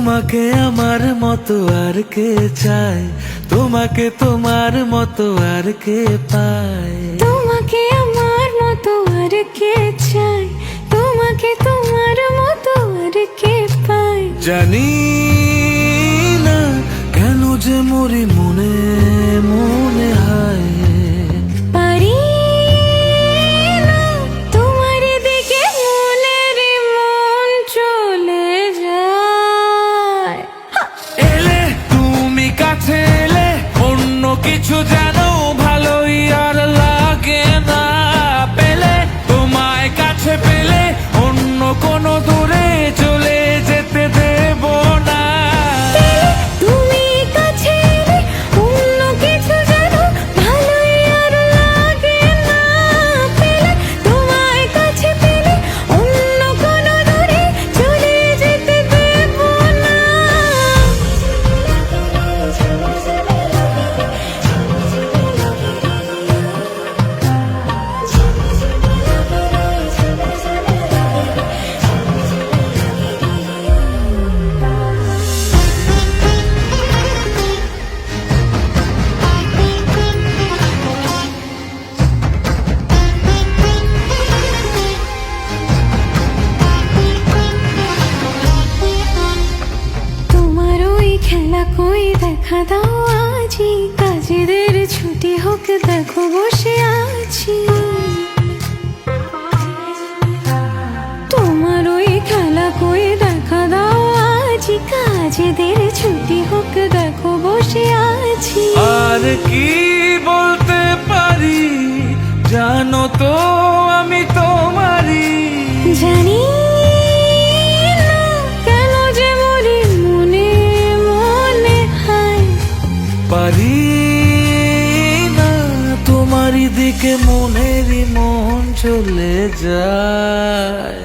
তোমাকে আমার মতো আর কে চায়, তোমাকে তোমার মতো আর কে পায়। তোমাকে আমার মতো আর কে চায়, তোমাকে তোমার মতো আর কে পায়। জানি না কেন যে মরি মনে মনে হয়, পারি না তোমার দিকে মনের মন চলে যায়। এলে তুমি কাছে এলে অন্য কিছু জানো ভালোই আর লাগে না, পেলে তোমায় কাছে পেলে অন্য কোনো দূরে চলে যেতে দেব না। তুমি কাছে এলে অন্য কিছু জানো ভালোই আর লাগে না, পেলে তোমায় কাছে পেলে অন্য কোনো দূরে চলে যেতে দেব না। তোমার ওই খেলা কই দেখা দাও আজি, কাজেদের ছুটি হোক দেখো বসে আছি। তোমার ওই খেলা কই দেখা দাও আজি, কাজেদের ছুটি হোক দেখো বসে আছি। আর কি বলতে পারি জানো তো আমি তোমারই, জানি না কেন যে মরি মনে মনে হয়। পারি না তোমারই দিকে মনেরই মন চলে যায়।